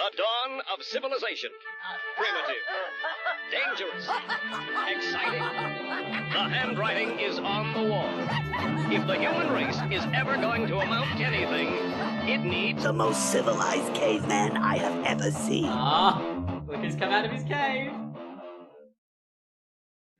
The dawn of civilization. Primitive. Dangerous. Exciting. The handwriting is on the wall. If the human race is ever going to amount to anything, it needs the most civilized caveman I have ever seen. Look who's come out of his cave.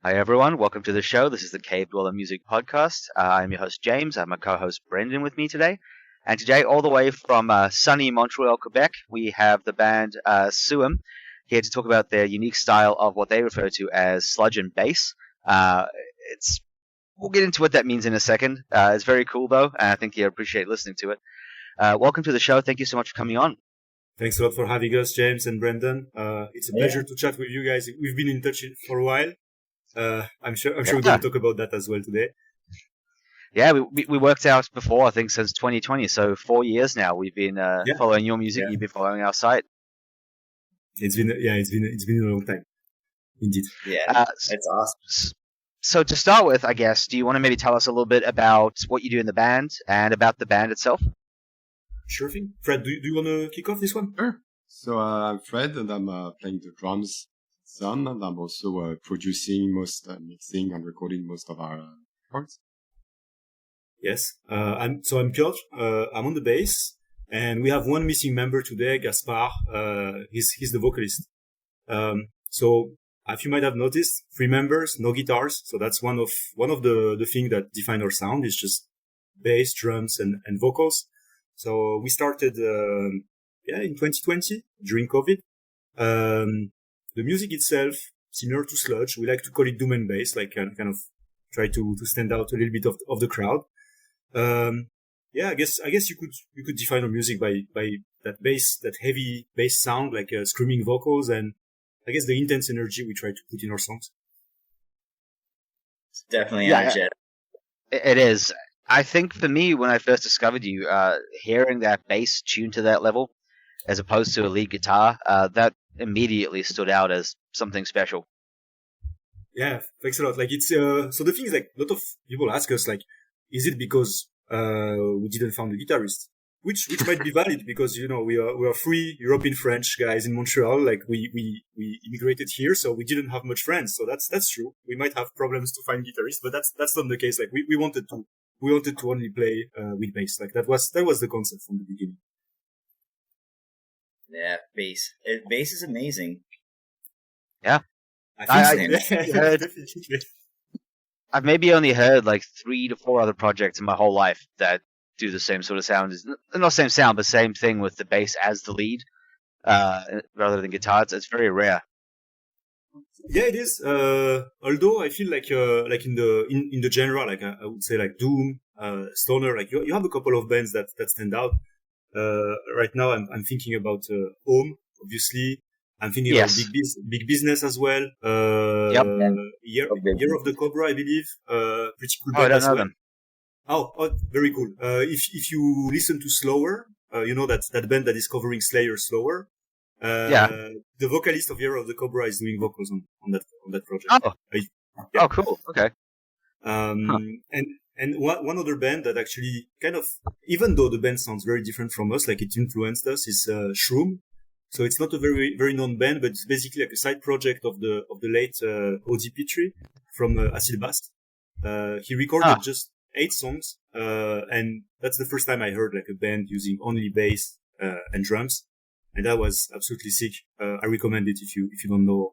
Hi everyone, welcome to the show. This is the Cave Dweller Music Podcast. I'm your host James. I have my co-host Brendan with me today. And today, all the way from sunny Montreal, Quebec, we have the band Seum here to talk about their unique style of what they refer to as sludge and bass. We'll get into what that means in a second. It's very cool though, and I think you'll appreciate listening to it. Welcome to the show. Thank you so much for coming on. Thanks a lot for having us, James and Brendan. It's a pleasure to chat with you guys. We've been in touch for a while. I'm sure we're going to talk about that as well today. Yeah, we worked out before, I think, since 2020. So 4 years now we've been following your music. Yeah. You've been following our site. It's been a long time, indeed. Yeah, it's awesome. So to start with, I guess, do you want to maybe tell us a little bit about what you do in the band and about the band itself? Sure thing. Fred, do you want to kick off this one? Sure. So I'm Fred, and I'm playing the drums some, and I'm also producing mixing and recording most of our parts. Yes. I'm Piotr. I'm on the bass, and we have one missing member today, Gaspar. He's the vocalist. So if you might have noticed, 3 members, no guitars. So that's one of the things that define our sound is just bass, drums, and vocals. So we started in 2020 during COVID. The music itself, similar to sludge, we like to call it doom and bass, like kind of try to stand out a little bit of the crowd. I guess you could define our music by that bass, that heavy bass sound, like screaming vocals, and I guess the intense energy we try to put in our songs. It's definitely energetic. It is. I think for me, when I first discovered you, hearing that bass tuned to that level, as opposed to a lead guitar, that immediately stood out as something special. Yeah, thanks a lot. Like it's so the thing is, like, a lot of people ask us, like, is it because we didn't find a guitarist? Which might be valid because, you know, we are 3 European French guys in Montreal. Like we immigrated here, so we didn't have much friends. So that's true. We might have problems to find guitarists, but that's not the case. Like we wanted to only play with bass. Like that was the concept from the beginning. Yeah, bass. Bass is amazing. Yeah. I've maybe only heard like 3 to 4 other projects in my whole life that do the same sort of sound. Not same sound, but same thing with the bass as the lead, rather than guitar. It's very rare. Yeah, it is. Although I feel like in the genre, like I would say like doom, stoner, like you have a couple of bands that stand out. Right now I'm thinking about Home, obviously. I'm thinking about Big Business as well. Year of the Cobra, I believe. Pretty cool band as well. Oh, very cool. If you listen to Slower, you know that band that is covering Slayer Slower. The vocalist of Year of the Cobra is doing vocals on that project. Oh, cool. Okay. And one other band that actually kind of, even though the band sounds very different from us, like it influenced us, is Shroom. So it's not a very, very known band, but it's basically like a side project of the late Odi Petrie from Acid Bast. He recorded just 8 songs, and that's the first time I heard like a band using only bass and drums, and that was absolutely sick. I recommend it if you don't know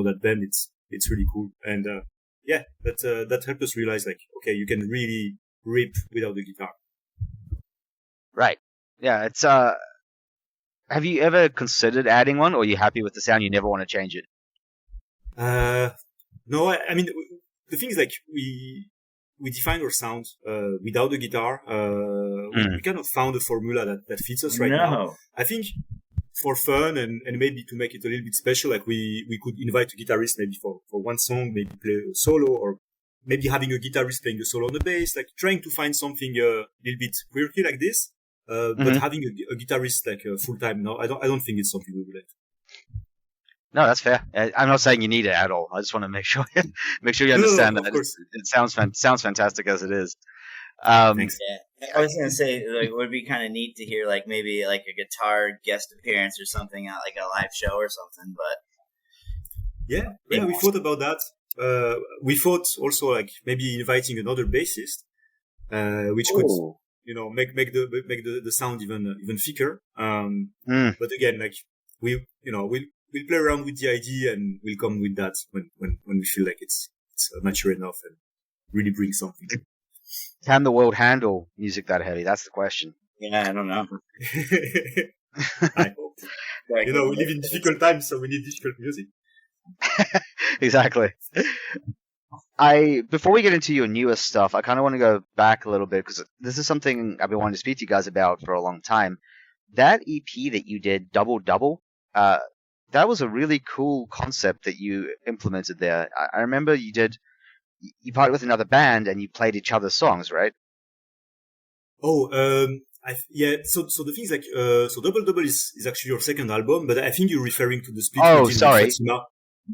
that band. It's really cool, and that helped us realize, like, okay, you can really rip without the guitar. Right. Yeah. It's Have you ever considered adding one, or are you happy with the sound? You never want to change it? No, I mean, the thing is, like, we define our sound without the guitar. We kind of found a formula that fits us right now. I think for fun and maybe to make it a little bit special, like we could invite a guitarist maybe for one song, maybe play a solo, or maybe having a guitarist playing the solo on the bass, like trying to find something a little bit quirky like this. But having a guitarist like full time, no, I don't think it's something we would like. No, that's fair. I'm not saying you need it at all. I just want to make sure you understand that. It sounds fantastic as it is. Thanks. Yeah. I was gonna say, like, it would be kind of neat to hear, like, maybe like a guitar guest appearance or something at like a live show or something. But yeah, we thought about that. We thought also like maybe inviting another bassist, which could, make the sound even thicker. But again, like we'll play around with the idea and we'll come with that when we feel like it's mature enough and really bring something. Can the world handle music that heavy? That's the question. yeah, I don't know. I hope. We live in difficult times, so we need difficult music. Exactly. Before we get into your newest stuff, I kind of want to go back a little bit because this is something I've been wanting to speak to you guys about for a long time. That EP that you did, Double Double, that was a really cool concept that you implemented there. I remember you partnered with another band and you played each other's songs, right? So the thing is like, so Double Double is actually your second album, but I think you're referring to the split. Oh, sorry. With Fatima.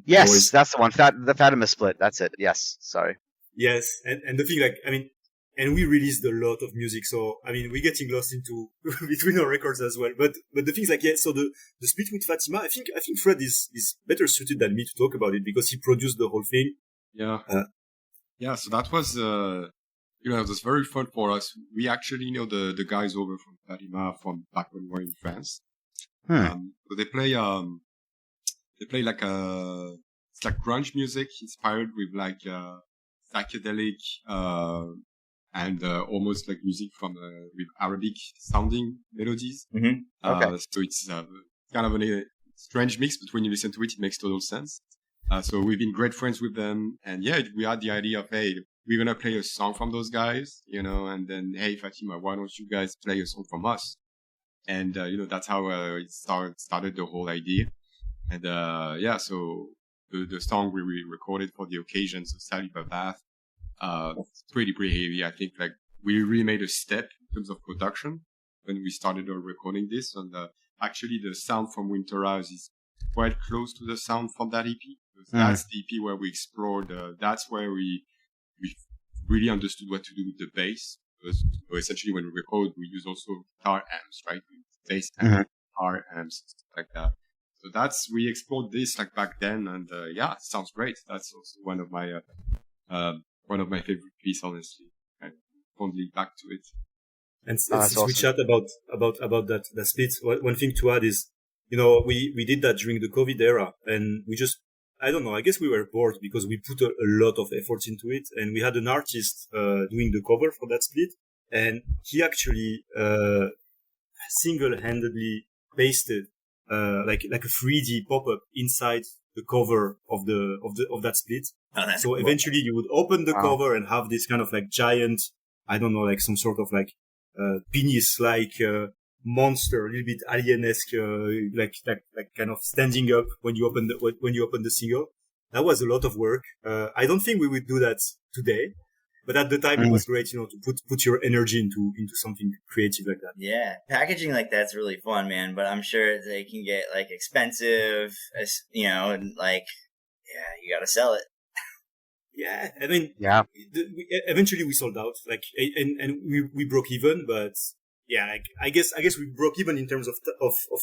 Yes, that's the one. The Fatima split. That's it. Yes, sorry. Yes, and the thing, like, I mean, and we released a lot of music, so I mean, we're getting lost into between our records as well. But the thing is, like, so the split with Fatima, I think Fred is better suited than me to talk about it because he produced the whole thing. Yeah. So that was, it was very fun for us. We actually know the guys over from Fatima from back when we were in France. So they play like it's like grunge music inspired with like, psychedelic, and, almost like music from, with Arabic sounding melodies. Mm-hmm. Okay. So it's, kind of a strange mix, but when you listen to it, it makes total sense. So we've been great friends with them. And yeah, we had the idea of, hey, we're going to play a song from those guys, and then, hey, Fatima, why don't you guys play a song from us? And, that's how it started the whole idea. And, so the song we recorded for the occasion, so Sally Babath, it's pretty heavy. I think like we really made a step in terms of production when we started recording this. And, actually the sound from Winter House is quite close to the sound from that EP. That's the EP where we explored, that's where we really understood what to do with the bass. Because essentially when we record, we use also guitar amps, right? Bass amps, guitar amps, stuff like that. So we explored this like back then. And, it sounds great. That's also one of my favorite pieces, honestly. I fondly back to it. And since we chat about that split, one thing to add is, we did that during the COVID era and we just, I don't know, I guess we were bored because we put a lot of effort into it and we had an artist, doing the cover for that split and he actually, single-handedly pasted, like a 3D pop-up inside the cover of that split. So eventually you would open the cover and have this kind of like giant, I don't know, like some sort of like, penis-like, monster, a little bit alien-esque, like kind of standing up when you open the single. That was a lot of work. I don't think we would do that today, but at the time it was great, to put your energy into something creative like that. Yeah. Packaging like that's really fun, man, but I'm sure they can get like expensive, and like, you gotta sell it. Yeah, I mean, eventually we sold out, like, and we broke even, but yeah, like, I guess we broke even in terms of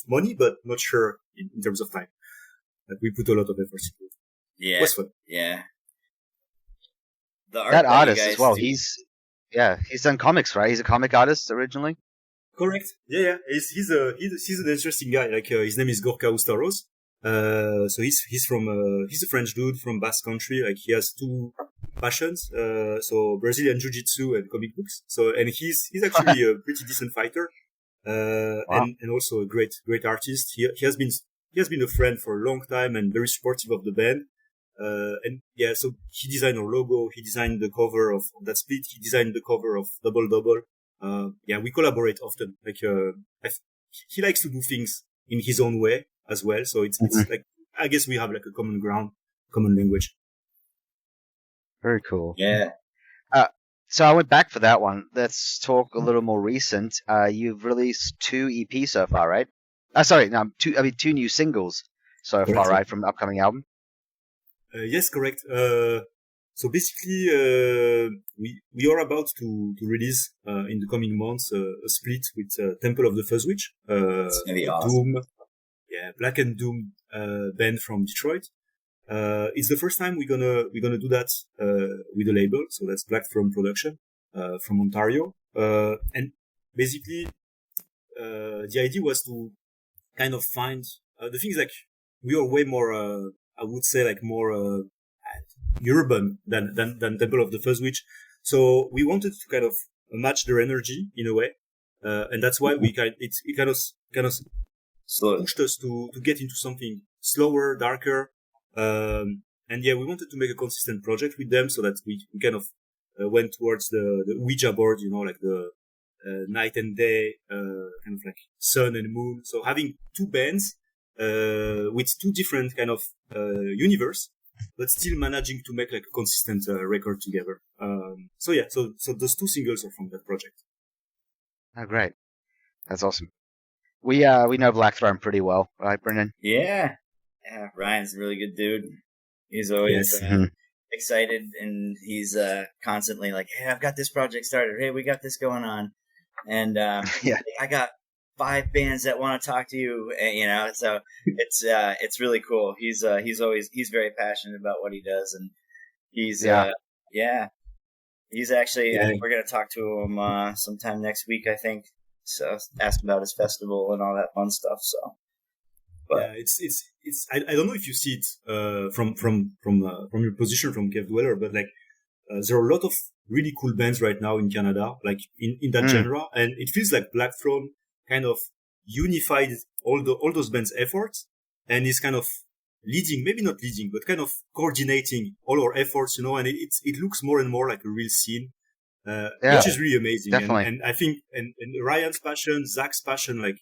money, but not sure in terms of time. Like, we put a lot of effort into it. Yeah. It was fun. Yeah. That artist as well, he's done comics, right? He's a comic artist originally. Correct. Yeah. He's an interesting guy. Like, his name is Gorka Oustaros. So he's a French dude from Basque Country. Like, he has two passions. So Brazilian Jiu-Jitsu and comic books. So, and he's actually a pretty decent fighter. And also a great artist. He has been a friend for a long time and very supportive of the band. So he designed our logo. He designed the cover of that split. He designed the cover of Double Double. We collaborate often. Like, he likes to do things in his own way as well. So it's like, I guess we have like a common ground, common language. Very cool. Yeah. So I went back for that one. Let's talk a little more recent. You've released 2 EPs so far, right? Two new singles so far, right, from the upcoming album? Yes, correct. So basically, we are about to release in the coming months a split with Temple of the Fuzz Witch, It's gonna be awesome. Doom, Black and Doom band from Detroit. It's the first time we're gonna do that with a label. So that's Black Throne Production from Ontario, and basically the idea was to kind of find the things like we are way more I would say like more urban than Temple of the Fuzz Witch. So we wanted to kind of match their energy in a way, and that's why it kind of pushed us to get into something slower, darker, and we wanted to make a consistent project with them so that we kind of went towards the Ouija board, like the night and day, kind of like sun and moon. So having two bands with two different kind of universe, but still managing to make like a consistent record together. So those two singles are from that project. Oh, great. That's awesome. We know Black Throne pretty well, right, Brendan? Yeah. Ryan's a really good dude. He's always excited, and he's constantly like, "Hey, I've got this project started. Hey, we got this going on." And I got 5 bands that want to talk to you, and, so it's really cool. He's very passionate about what he does, and he's he's actually I think we're gonna talk to him sometime next week, I think. So ask about his festival and all that fun stuff. So, but it's I don't know if you see it from your position from Cave Dweller, but like there are a lot of really cool bands right now in Canada, like in that genre, and it feels like Black Throne kind of unified all those bands' efforts, and is kind of maybe not leading, but kind of coordinating all our efforts, and it looks more and more like a real scene, which is really amazing. Definitely. And I think and Ryan's passion, Zach's passion, like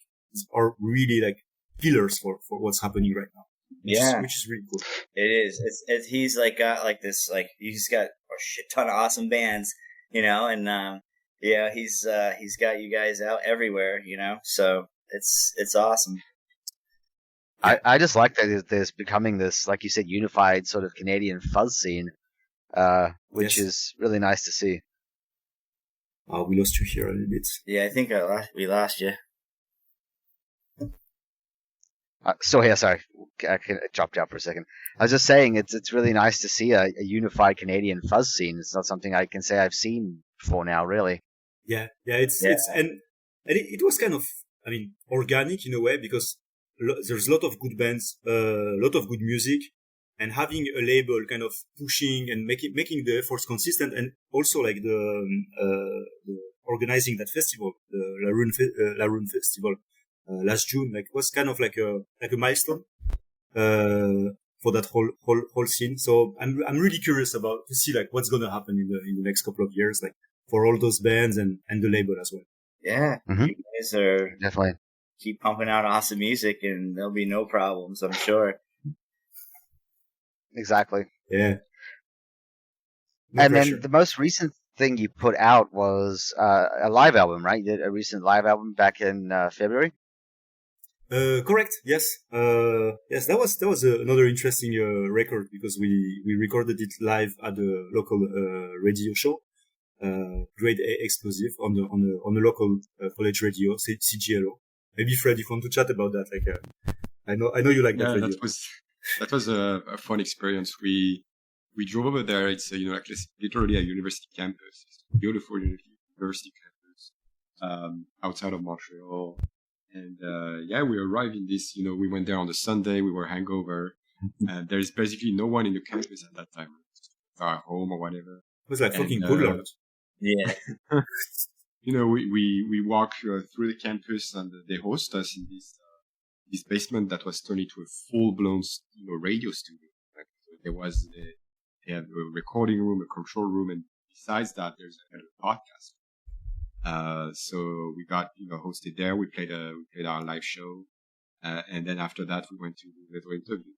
are really like pillars for what's happening right now. Which is really cool. It is. It's he's like got like this, like he's got a shit ton of awesome bands, and he's got you guys out everywhere, so it's awesome. I just like that there's becoming this, like you said, unified sort of Canadian fuzz scene, which is really nice to see. We lost you here a little bit. Yeah, I think we lost you. Still here, sorry. I dropped out for a second. I was just saying it's really nice to see a unified Canadian fuzz scene. It's not something I can say I've seen before now, really. It's it was kind of, organic in a way, because there's a lot of good bands, a lot of good music, and having a label kind of pushing and making the efforts consistent, and also like the organizing that festival, the La Rune Festival last June, like was kind of like a milestone for that whole scene. So I'm really curious to see like what's gonna happen in the next couple of years, like for all those bands and the label as well. Yeah, you guys are definitely keep pumping out awesome music, and there'll be no problems, I'm sure. Exactly. Yeah. And then the most recent thing you put out was a live album, right? You did a recent live album back in February. Correct. Yes. Yes. That was another interesting record, because we recorded it live at the local radio show, Grade A exclusive on the local college radio, CGLO. Maybe Fred, if you want to chat about that, like I know you like that radio. That was a fun experience. We drove over there. It's like literally a university campus. It's a beautiful university campus outside of Montreal. And we arrived in this. We went there on the Sunday. We were hangover, and there's basically no one in the campus at that time. Our home or whatever. It was like fucking cool. Yeah. We walk through the campus, and they host us in this basement that was turned into a full-blown radio studio. Like, they have a recording room, a control room, and besides that, there's a podcast. So we got hosted there. We played our live show, and then after that we went to the little interview.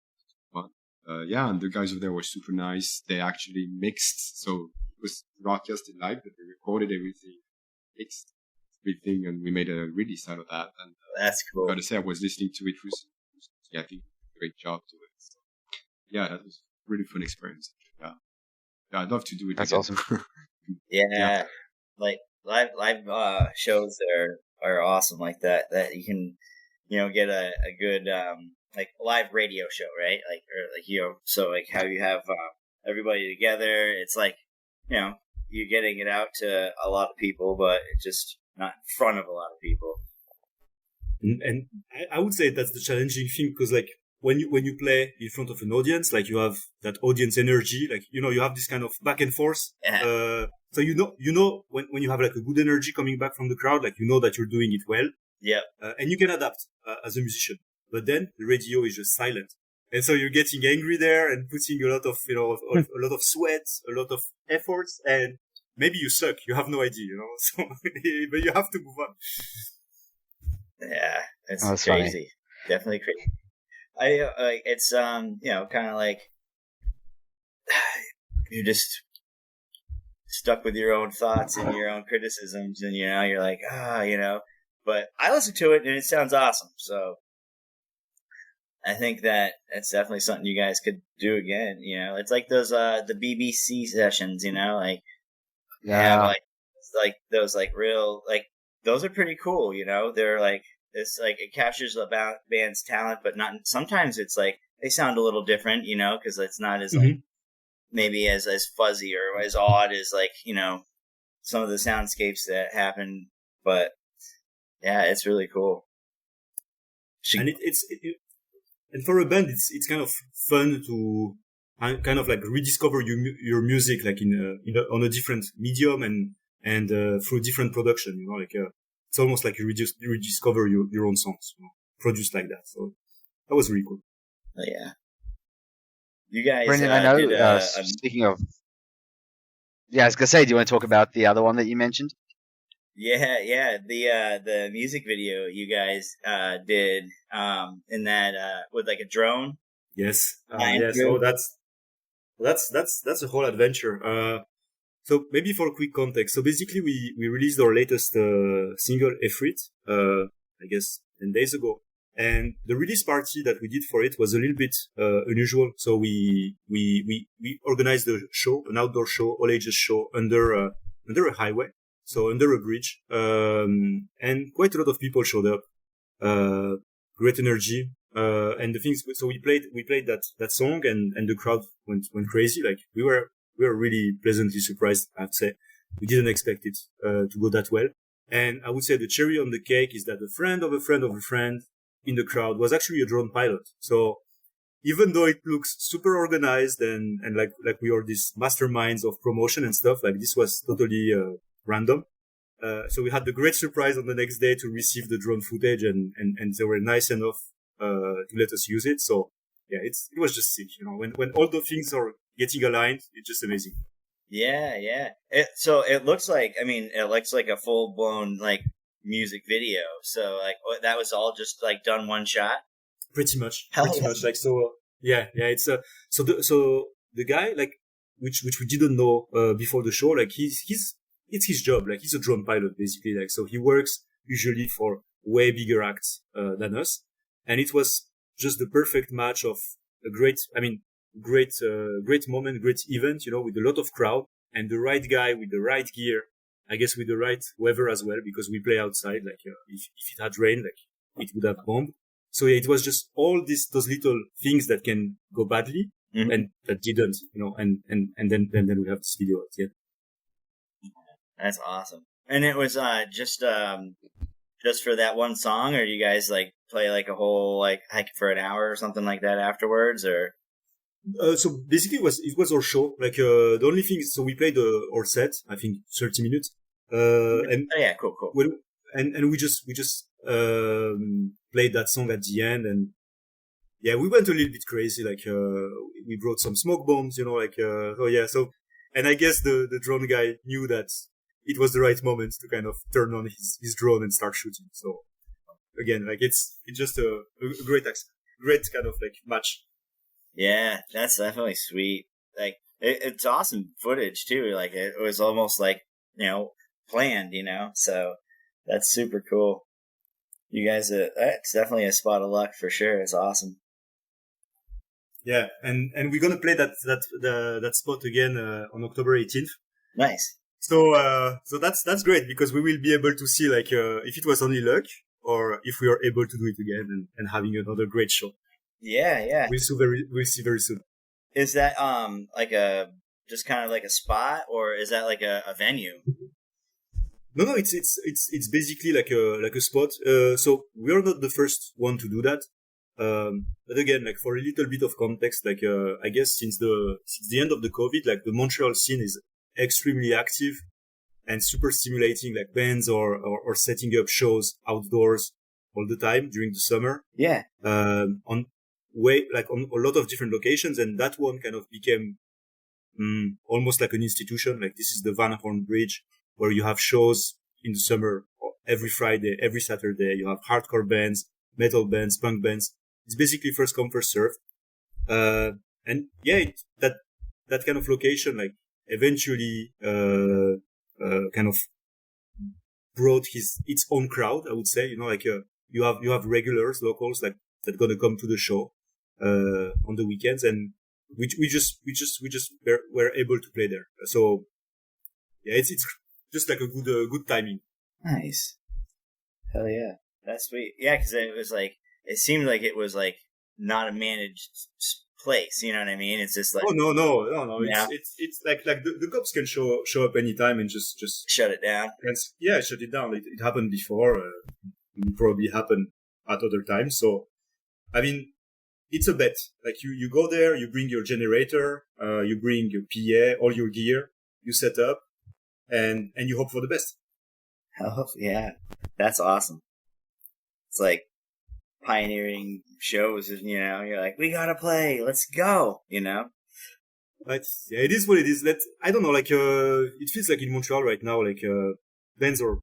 But and the guys over there were super nice. They actually mixed, so it was broadcasted live, but they recorded everything, mixed everything, and we made a release out of that. And that's cool. I gotta say, I was listening to it recently. I think a great job to it. So, that was a really fun experience. Yeah. I'd love to do it. That's again. awesome. Yeah, like live shows are awesome like that. That you can, get a good like live radio show, right? Like or like so like how you have everybody together. It's like you're getting it out to a lot of people, but it's just not in front of a lot of people. And I would say that's the challenging thing, because like when you play in front of an audience, like you have that audience energy, like you have this kind of back and forth. Yeah. So when you have like a good energy coming back from the crowd, like that you're doing it well. Yeah. And you can adapt as a musician. But then the radio is just silent, and so you're getting angry there and putting a lot of a lot of sweat, a lot of efforts, and maybe you suck. You have no idea, So but you have to move on. Yeah, it's That's crazy. funny. Definitely crazy. It's kind of like you're just stuck with your own thoughts and your own criticisms, and you're like, But I listened to it and it sounds awesome. So I think that it's definitely something you guys could do again. It's like those the BBC sessions. Like Yeah. like those like real like those are pretty cool. They're like. It's like it captures the band's talent, but not. Sometimes it's like they sound a little different, because it's not as like maybe as fuzzy or as odd as like some of the soundscapes that happen. But yeah, it's really cool. And and for a band, it's kind of fun to kind of like rediscover your music, like on a different medium and through different production. It's almost like you rediscover your own songs, produced like that. So that was really cool. Oh, yeah. You guys, Brendan, I know, speaking of... Yeah, I was going to say, do you want to talk about the other one that you mentioned? Yeah. The music video you guys did in that with like a drone. Yes. Yes. Oh, that's a whole adventure. So maybe for a quick context. So basically we released our latest single, Efrit, I guess 10 days ago. And the release party that we did for it was a little bit unusual. So we organized a show, an outdoor show, all ages show under a highway. So under a bridge. And quite a lot of people showed up. Great energy. And the things, so we played that song and the crowd went crazy. Like we were really pleasantly surprised, I'd say. We didn't expect it to go that well. And I would say the cherry on the cake is that a friend of a friend of a friend in the crowd was actually a drone pilot. So even though it looks super organized and like we are these masterminds of promotion and stuff, like this was totally random. So we had the great surprise on the next day to receive the drone footage and they were nice enough to let us use it. So yeah, it was just sick, when all the things are getting aligned, it's just amazing. Yeah. So it looks like, it looks like a full blown like music video. So like that was all just like done one shot. Pretty much. Like, so yeah. It's so the guy, like, which we didn't know before the show, like it's his job. Like he's a drone pilot basically. Like, so he works usually for way bigger acts than us, and it was just the perfect match of a great moment, great event, with a lot of crowd and the right guy with the right gear, I guess with the right weather as well, because we play outside. Like if it had rained, like it would have bombed. So yeah, it was just all those little things that can go badly and that didn't, and then we have this video at the end. That's awesome. And it was just for that one song, or do you guys like play like a whole like hike for an hour or something like that afterwards, or? So basically it was our show. Like the only thing is, so we played our set, I think 30 minutes. And yeah, cool. And we just played that song at the end, and yeah, we went a little bit crazy. Like we brought some smoke bombs, and I guess the drone guy knew that it was the right moment to kind of turn on his drone and start shooting. So again, like it's just a great kind of like match. Yeah, that's definitely sweet. Like it's awesome footage too. Like it was almost like, planned, so that's super cool. You guys, that's definitely a spot of luck for sure. It's awesome. Yeah, and we're gonna play that spot again on October 18th. Nice. So that's great because we will be able to see like if it was only luck or if we are able to do it again and having another great show. Yeah. We'll see very soon. Is that like just kind of like a spot, or is that like a venue? No, it's basically like a spot. So we are not the first one to do that. But again, like for a little bit of context, like I guess since the end of the COVID, like the Montreal scene is extremely active and super stimulating, like bands or setting up shows outdoors all the time during the summer. Yeah. On a lot of different locations, and that one kind of became almost like an institution. Like this is the Van Horn Bridge, where you have shows in the summer every Friday, every Saturday. You have hardcore bands, metal bands, punk bands. It's basically first come, first served. And yeah, that kind of location, like eventually, kind of brought its own crowd, I would say. You know, like, you have regulars, locals, like, that gonna come to the show, on the weekends, and we just were able to play there. So yeah, it's just like a good timing. Nice. Hell yeah. That's sweet. Yeah, because it seemed like it was like not a managed place. You know what I mean? It's just like, oh no. Yeah. It's like the cops can show up anytime and just shut it down. Yeah, shut it down. It happened before. It probably happened at other times. So I mean, it's a bet. Like you go there, you bring your generator, you bring your PA, all your gear, you set up, and you hope for the best. Oh yeah, that's awesome. It's like pioneering shows, you know. You're like, we gotta play, let's go, you know. But yeah, it is what it is. I don't know, like it feels like in Montreal right now, like bands are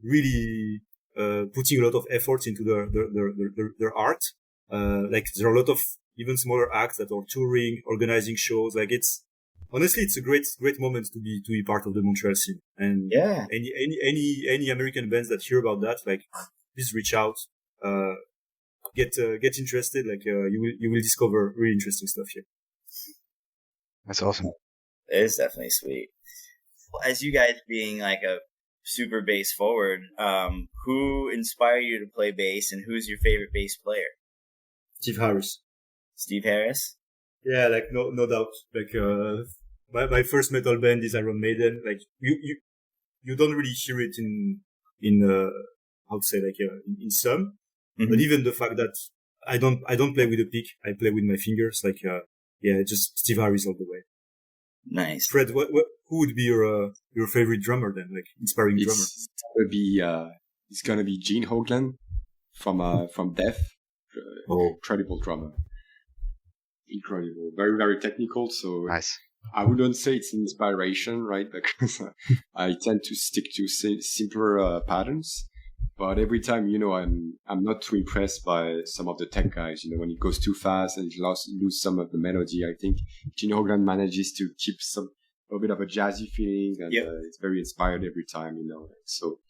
really putting a lot of effort into their art. Like there are a lot of even smaller acts that are touring, organizing shows. Like honestly, it's a great moment to be part of the Montreal scene. And yeah, any American bands that hear about that, like, please reach out, get interested. Like, you will discover really interesting stuff here. That's awesome. It is definitely sweet. As you guys being like a super bass forward, who inspired you to play bass, and who's your favorite bass player? Steve Harris. Steve Harris? Yeah, like no doubt. Like my first metal band is Iron Maiden. Like you don't really hear it in how to say, like in some, but even the fact that I don't play with a pick, I play with my fingers. Like yeah, just Steve Harris all the way. Nice. Fred, who would be your favorite drummer then? Like inspiring drummer? It's gonna be Gene Hoglan from Death. Incredible drummer. Incredible. Very, very technical. So nice. I wouldn't say it's an inspiration, right? Because I tend to stick to simpler patterns. But every time, you know, I'm not too impressed by some of the tech guys. You know, when it goes too fast and you lose some of the melody, I think Gene Hoglan manages to keep a bit of a jazzy feeling, and it's very inspired every time. You know, so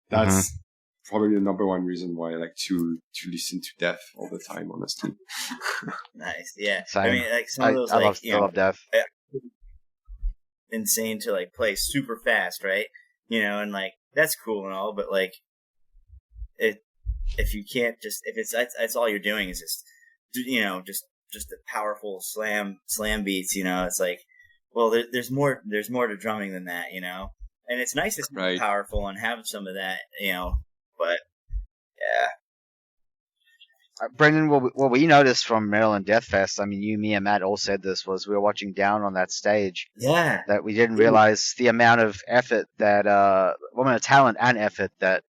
that's probably the number one reason why I like to listen to Death all the time, honestly. Nice, yeah. Same. I mean, like some of those, I love Death. Insane to like play super fast, right? You know, and like that's cool and all, but like if you can't just, if it's all you're doing is just, you know, just the powerful slam beats, you know, it's like, well, there's more to drumming than that, you know, and it's nice to be powerful and have some of that, you know. But yeah, Brendan, what we noticed from Maryland Death Fest, I mean, you, me, and Matt all said this, was we were watching down on that stage. Yeah, that we didn't realize the amount of effort that, talent and effort that,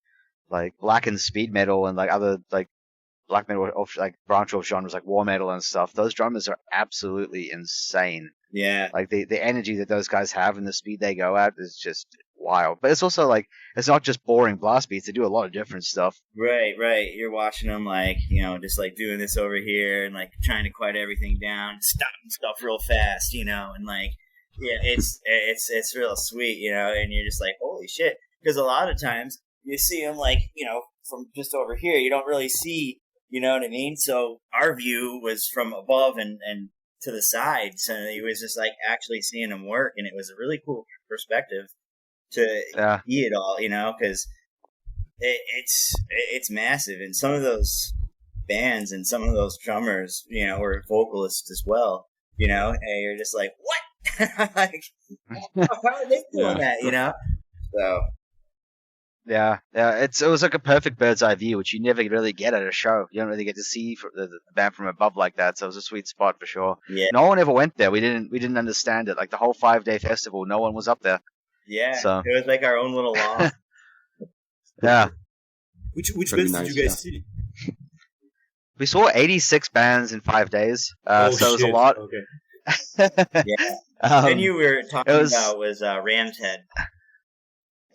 like, black and speed metal and like other like black metal, like branch off genres like war metal and stuff. Those drummers are absolutely insane. Yeah, like the energy that those guys have and the speed they go at is just wild. But it's also like, it's not just boring blast beats. They do a lot of different stuff. Right. You're watching them, like, you know, just like doing this over here and like trying to quiet everything down, stopping stuff real fast, you know, and like, yeah, it's real sweet, you know, and you're just like, holy shit. Because a lot of times you see them, like, you know, from just over here, you don't really see, You know what I mean? So our view was from above and to the side. So it was just like actually seeing them work. And it was a really cool perspective to see it all, you know, because it's massive. And some of those bands and some of those drummers, you know, were vocalists as well, you know, and you're just like, what? Like, how are they doing that, you know? So. Yeah. It was like a perfect bird's eye view, which you never really get at a show. You don't really get to see the band from above like that. So it was a sweet spot for sure. Yeah. No one ever went there. We didn't understand it. Like the whole 5-day festival, no one was up there. Yeah. So it was like our own little lawn. Yeah. Which bands did you guys see? We saw 86 bands in 5 days. So it was a lot. Okay. Yeah. Venue we were talking about was Ram's Head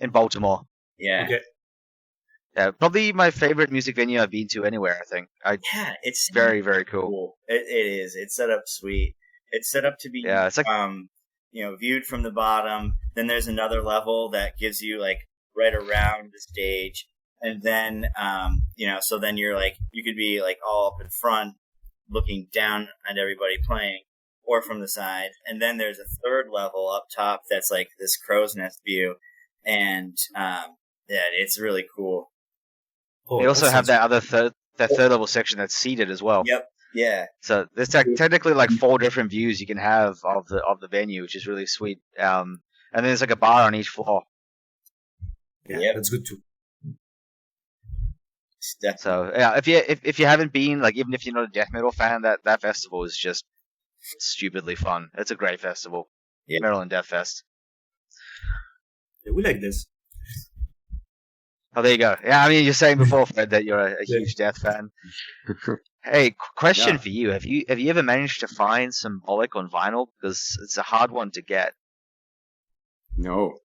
in Baltimore. Yeah. Okay. Yeah, probably my favorite music venue I've been to anywhere, I think. It's very, very cool. It is. It's set up sweet. It's set up to be, it's like, you know, viewed from the bottom. Then there's another level that gives you like right around the stage. And then, you know, so then you're like, you could be like all up in front looking down at everybody playing or from the side. And then there's a third level up top that's like this crow's nest view. And, yeah, it's really cool. They also have that other third level section that's seated as well. Yep. Yeah. So there's technically like 4 different views you can have of the venue, which is really sweet. And then there's like a bar on each floor. Yeah, that's good too. So yeah, if you haven't been, like, even if you're not a death metal fan, that festival is just stupidly fun. It's a great festival. Yeah. Maryland Death Fest. Yeah, we like this. Oh, there you go. Yeah, I mean, you're saying before, Fred, that you're a huge Death fan. Hey, question for you: Have you ever managed to find Symbolic on vinyl? Because it's a hard one to get. No,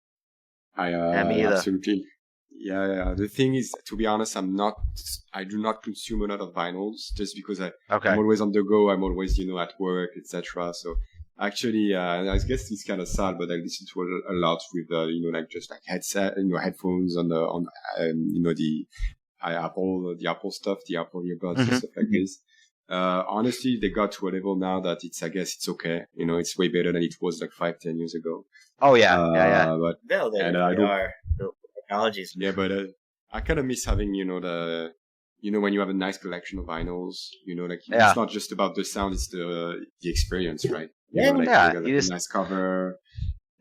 I me either. Absolutely. Yeah. The thing is, to be honest, I do not consume a lot of vinyls just because I'm always on the go. I'm always, at work, etc. So actually, I guess it's kind of sad, but I listen to a lot with, just like headset, headphones on the Apple stuff, the Apple earbuds, and stuff like this. Honestly, they got to a level now that I guess it's okay. It's way better than it was like 5-10 years ago. Oh yeah. But the technologies. Yeah, but I kind of miss having, when you have a nice collection of vinyls, it's not just about the sound, it's the experience, right? You got a nice cover.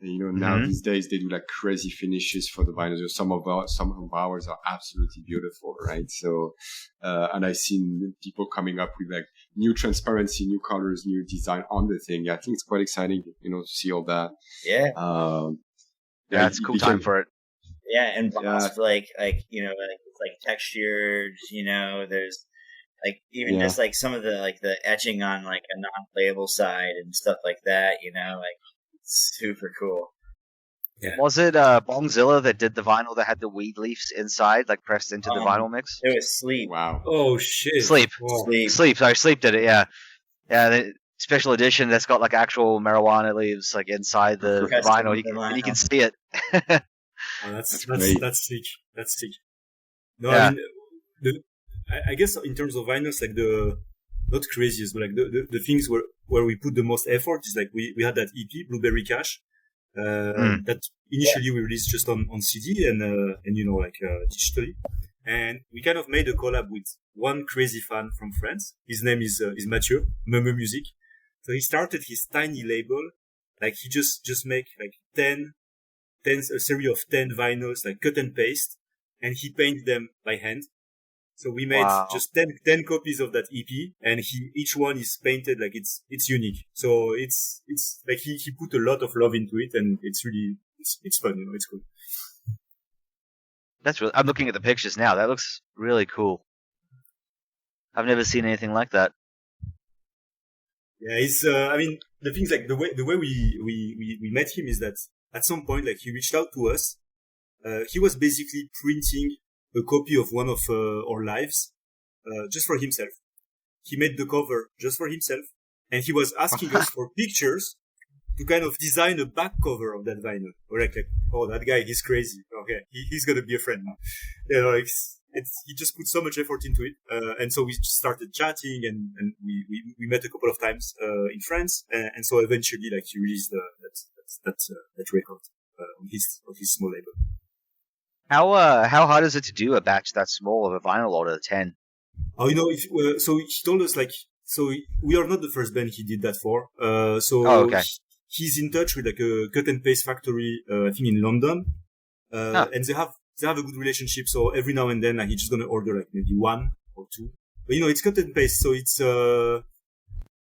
Now these days they do like crazy finishes for the vinyls. Some of ours are absolutely beautiful, right? So, and I've seen people coming up with like new transparency, new colors, new design on the thing. Yeah, I think it's quite exciting, to see all that. Yeah. It's a cool time for it. Yeah, and embossed, like it's like textured. There's like even just like some of the etching on like a non-playable side and stuff like that. It's super cool. Yeah. Was it Bongzilla that did the vinyl that had the weed leaves inside, like pressed into the vinyl mix? It was Sleep. Wow. Oh shit. Sleep. Wow. Sleep. Sorry, Sleep did it. Yeah. The special edition that's got like actual marijuana leaves like inside the vinyl. You can see it. Oh, that's sick. That's sick. No, I mean, I guess in terms of vinyls, like not craziest, but like the things where we put the most effort is like we had that EP, Blueberry Cash, that initially we released just on CD and digitally, and we kind of made a collab with one crazy fan from France. His name is Mathieu, Meme Music. So he started his tiny label, like he just make like a series of 10 vinyls, like cut and paste, and he painted them by hand. So we made just 10 copies of that EP, and each one is painted like it's unique. So it's like he put a lot of love into it, and it's really it's fun, it's cool. That's I'm looking at the pictures now. That looks really cool. I've never seen anything like that. Yeah, it's I mean, the things like the way we met him is that at some point, like, he reached out to us. He was basically printing a copy of one of our lives, just for himself. He made the cover just for himself, and he was asking us for pictures to kind of design a back cover of that vinyl. We're like, oh, that guy, he's crazy. Okay, he's gonna be a friend now. he just put so much effort into it, and so we just started chatting, and we met a couple of times in France, and so eventually, like, he released that record on his small label. How hard is it to do a batch that small of a vinyl order 10? Oh, so he told us, like, so we are not the first band he did that for. Okay. He's in touch with like a cut and paste factory, I think in London, and they have a good relationship. So every now and then, like, he's just gonna order like maybe one or two. But it's cut and paste, so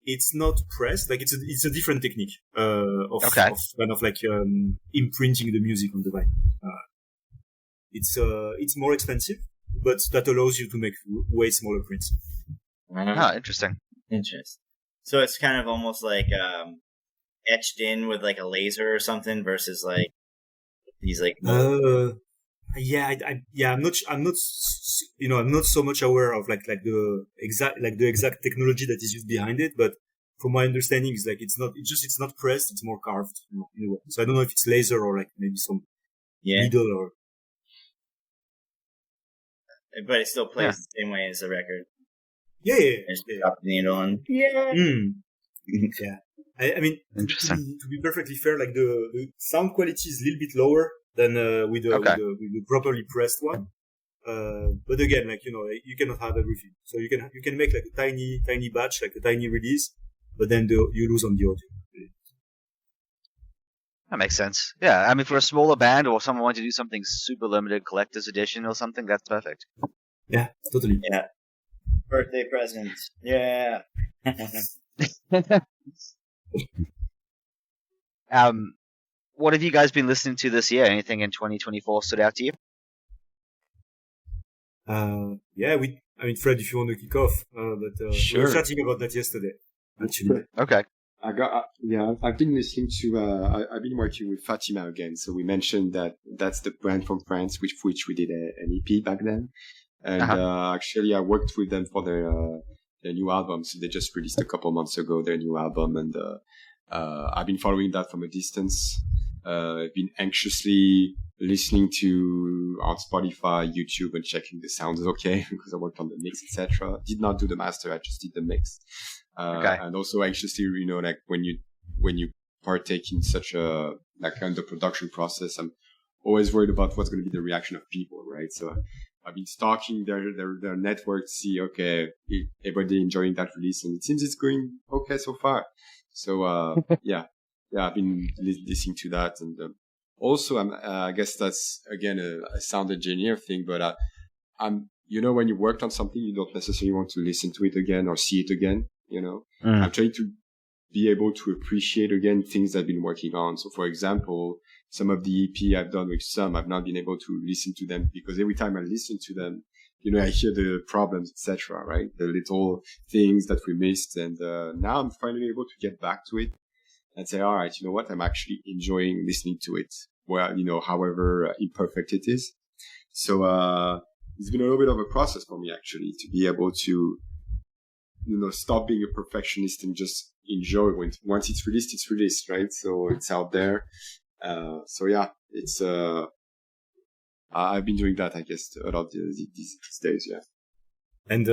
it's not pressed. Like, it's a different technique of kind of like imprinting the music on the vinyl. It's more expensive, but that allows you to make way smaller prints. Interesting. Interesting. So it's kind of almost like etched in with like a laser or something versus like these like. I'm not so much aware of like the exact technology that is used behind it, but from my understanding, it's like it's not pressed, it's more carved in a way. So I don't know if it's laser or like maybe some needle or. But it still plays the same way as the record. Yeah. Just drop the needle on. Yeah. Yeah. I mean, to be perfectly fair, like the sound quality is a little bit lower than with the properly pressed one. But again, like, you cannot have everything. So you can make like a tiny batch, like a tiny release, but then you lose on the audio. That makes sense. Yeah, I mean, for a smaller band or someone wanting to do something super limited, collector's edition or something, that's perfect. Yeah, totally. Yeah. Birthday present. Yeah. What have you guys been listening to this year? Anything in 2024 stood out to you? Fred, if you want to kick off, but sure. We were chatting about that yesterday, actually. Okay. I've been listening to, I've been working with Fatima again. So we mentioned that's the brand from France, which we did an EP back then. And, actually I worked with them for their new album. So they just released a couple months ago, their new album. And, I've been following that from a distance. I've been anxiously listening to on Spotify, YouTube, and checking the sound is okay because I worked on the mix, etc. Did not do the master, I just did the mix. And also anxiously, like when you partake in such a like kind of production process, I'm always worried about what's going to be the reaction of people, right? So I've been stalking their network to see, okay, everybody enjoying that release, and it seems it's going okay so far. So I've been listening to that, and also I guess that's again a sound engineer thing, but I'm when you worked on something, you don't necessarily want to listen to it again or see it again. I'm trying to be able to appreciate again things I've been working on. So, for example, some of the EP I've done with I've not been able to listen to them because every time I listen to them, I hear the problems, etc. Right, the little things that we missed, and now I'm finally able to get back to it and say, all right, you know what, I'm actually enjoying listening to it. Well, however imperfect it is. So it's been a little bit of a process for me actually to be able to. Stop being a perfectionist and just enjoy when once it's released, right? So it's out there. It's I've been doing that, I guess, a lot these days, yeah. And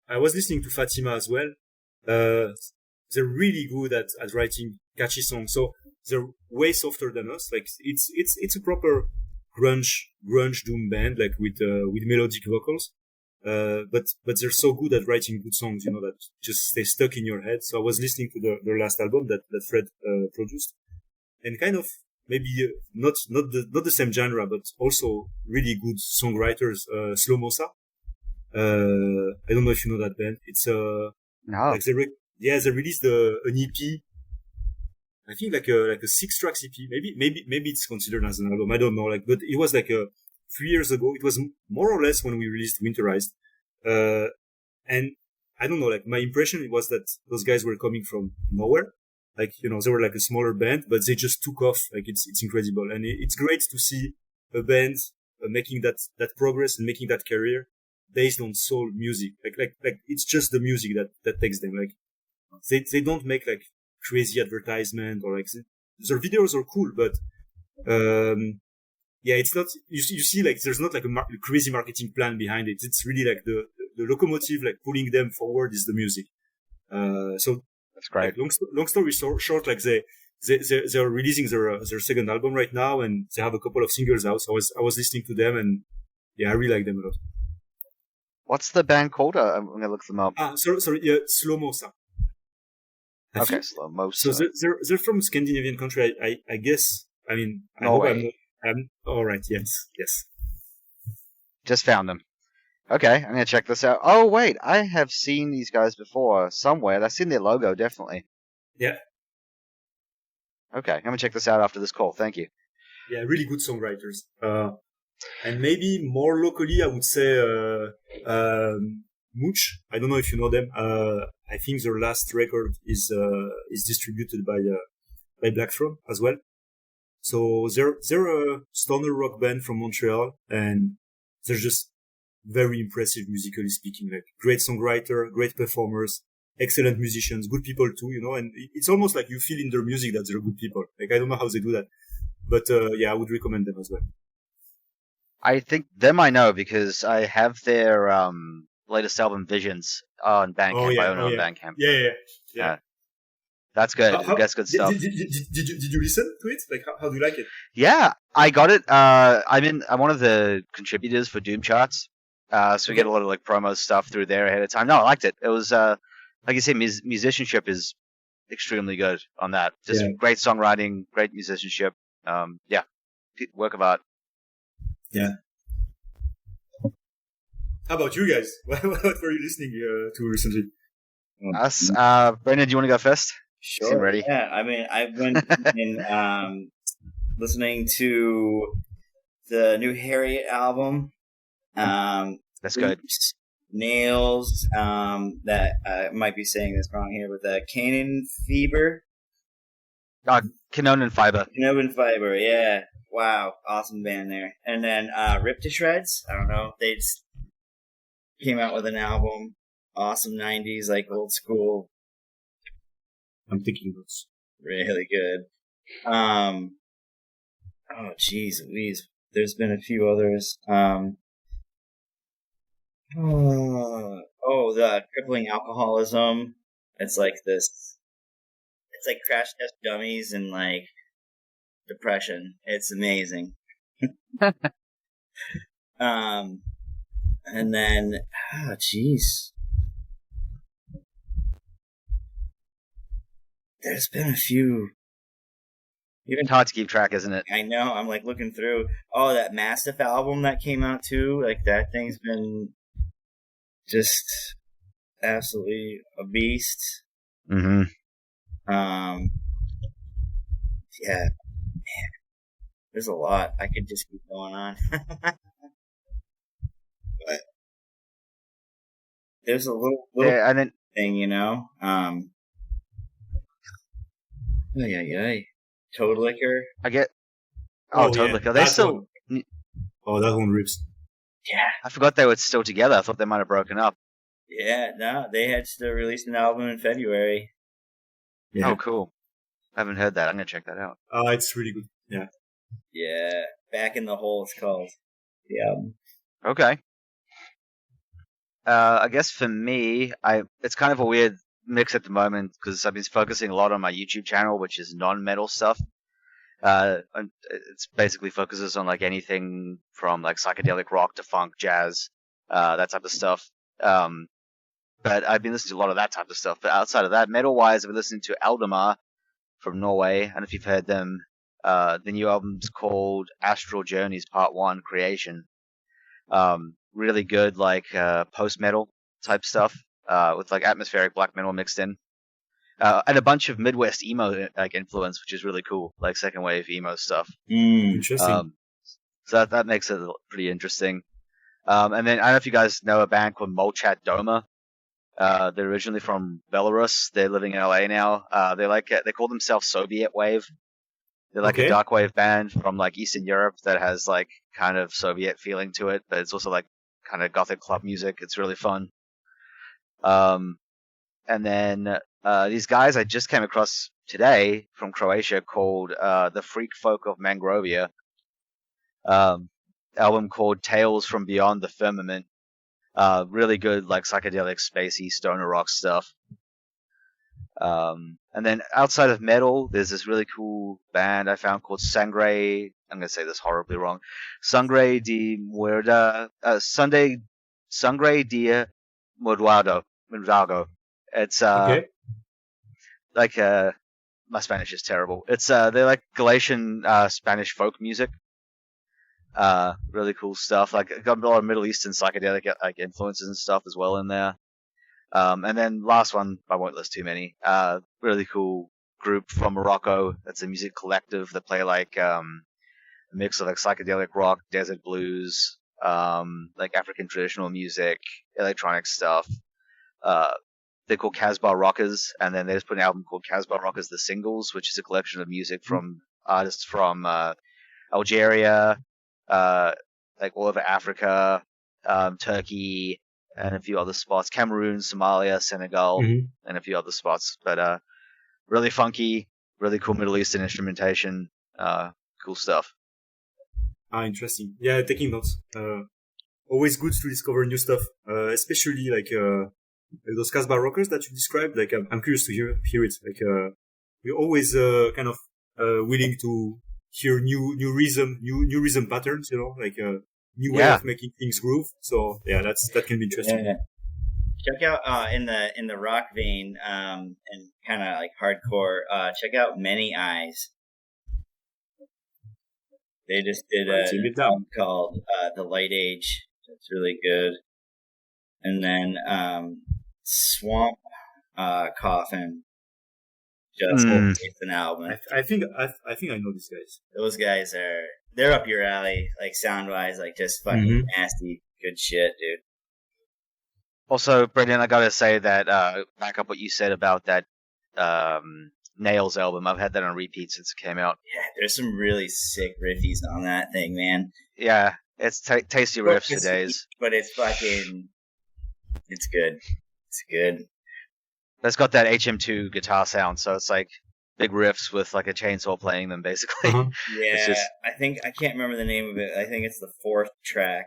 I was listening to Fatima as well. They're really good at writing catchy songs. So they're way softer than us. Like it's a proper grunge doom band, like with melodic vocals. But they're so good at writing good songs, that just stay stuck in your head. So I was listening to their last album that Fred produced, and kind of maybe not the same genre, but also really good songwriters. Slow Mosa. I don't know if you know that band. It's no. Like they released an EP. I think like a 6-track EP. Maybe it's considered as an album. I don't know. But it was like 3 years ago. It was more or less when we released Winterized. And I don't know, like my impression was that those guys were coming from nowhere. Like, they were like a smaller band, but they just took off. Like it's incredible. And it's great to see a band making that progress and making that career based on soul music. Like it's just the music that takes them. Like they don't make like crazy advertisement or like their videos are cool, but yeah, it's not, you see, like, there's not like a crazy marketing plan behind it. It's really like the locomotive, like, pulling them forward is the music. So that's great. Like, long story short, like, they're releasing their second album right now, and they have a couple of singles out. So I was listening to them, and yeah, I really like them a lot. What's the band called? I'm gonna look them up. Sorry, yeah, Slow Mosa. Okay, Slow Mosa. So they're from Scandinavian country, I guess. I mean, I Norway. hope I'm all right. Yes. Just found them. Okay, I'm gonna check this out. Oh wait, I have seen these guys before somewhere. I've seen their logo definitely. Yeah. Okay, I'm gonna check this out after this call. Thank you. Yeah, really good songwriters. And maybe more locally, I would say Mooch. I don't know if you know them. I think their last record is distributed by Black Throne as well. So they're a stoner rock band from Montreal, and they're just very impressive musically speaking. Like, great songwriter, great performers, excellent musicians, good people too, you know. And it's almost like you feel in their music that they're good people. Like, I don't know how they do that, but yeah, I would recommend them as well. I think them I know because I have their latest album Visions on Bandcamp. I own it on Bandcamp. Yeah. That's good. That's good stuff. Did you listen to it? Like, how do you like it? Yeah, I got it. I'm one of the contributors for Doom Charts. So we get a lot of like promo stuff through there ahead of time. No, I liked it. It was like you say, musicianship is extremely good on that. Just great songwriting, great musicianship. Yeah, work of art. Yeah. How about you guys? What were you listening to recently? Us, Brendan, do you want to go first? Sure. Seem ready? Yeah, I mean, I've been listening to the new Harriet album. That's good. Nails. That I might be saying this wrong here, but Canaan Fever. Canaan Fiber. Canaan Fiber, yeah. Wow, awesome band there. And then Rip to Shreds. I don't know. They just came out with an album. Awesome 90s, like old school. I'm thinking those. Really good. Oh, jeez Louise. There's been a few others. The Crippling Alcoholism. It's like this. It's like Crash Test Dummies and like depression. It's amazing. And then, jeez. There's been a few. It's hard to keep track, isn't it? I know. I'm like looking through. Oh, that Mastiff album that came out too. Like, that thing's been just absolutely a beast. Mm-hmm. Yeah. Man. There's a lot. I could just keep going on. But there's a little and then thing, you know. Toad Liquor. I get. Toad Liquor. They still. That one rips. Yeah. I forgot they were still together. I thought they might have broken up. Yeah, no, they had to release an album in February. Yeah. Oh, cool. I haven't heard that. I'm gonna check that out. It's really good. Yeah. Yeah, Back in the Hole it's called. The album. Okay. I guess for me, it's kind of a weird mix at the moment because I've been focusing a lot on my YouTube channel, which is non-metal stuff. And it's basically focuses on like anything from like psychedelic rock to funk, jazz, that type of stuff. But I've been listening to a lot of that type of stuff. But outside of that, metal-wise, I've been listening to Aldemar from Norway. I don't know if you've heard them. The new album's called Astral Journeys Part 1 Creation. Really good, like, post-metal type stuff, with like atmospheric black metal mixed in. And a bunch of Midwest emo, like, influence, which is really cool. Like second wave emo stuff. Interesting. So that makes it pretty interesting. And then I don't know if you guys know a band called Molchat Doma. They're originally from Belarus. They're living in LA now. They call themselves Soviet Wave. They're like a dark wave band from like Eastern Europe that has like kind of Soviet feeling to it, but it's also like kind of gothic club music. It's really fun. And then these guys I just came across today from Croatia called the Freak Folk of Mangrovia. album called Tales from Beyond the Firmament. Really good, like psychedelic, spacey, stoner rock stuff. And then outside of metal, there's this really cool band I found called Sangre. I'm gonna say this horribly wrong. Sangre de Muerda. Sangre de Muerdo. It's Okay. like my Spanish is terrible. It's they're like Galician Spanish folk music. Really cool stuff. Like got a lot of Middle Eastern psychedelic like influences and stuff as well in there. And then last one, I won't list too many. Really cool group from Morocco. It's a music collective that play like a mix of like psychedelic rock, desert blues, like African traditional music, electronic stuff. They're called Casbah Rockers, and then they just put an album called Casbah Rockers The Singles, which is a collection of music from artists from Algeria, like all over Africa, Turkey, and a few other spots, Cameroon, Somalia, Senegal, and a few other spots. But really funky, really cool Middle Eastern instrumentation, cool stuff. Interesting. Yeah, taking notes. Always good to discover new stuff, especially like those Casbah rockers that you described. Like I'm curious to hear it. Like we're always kind of willing to hear new rhythm patterns. You know, like new way of making things groove. So yeah, that can be interesting. Yeah. Check out in the rock vein and kind of like hardcore. Check out Many Eyes. They just did a album called The Light Age. That's really good. And then Swamp Coffin just released an album. I think I know these guys. Those guys they're up your alley, like sound wise, like just fucking nasty good shit, dude. Also, Brendan, I gotta say that back up what you said about that Nails album. I've had that on repeat since it came out. Yeah, there's some really sick riffies on that thing, man. Yeah, it's tasty riffs for days. But it's fucking, it's good. It's good. It's got that HM2 guitar sound, so it's like big riffs with like a chainsaw playing them, basically. Yeah, I can't remember the name of it. I think it's the fourth track.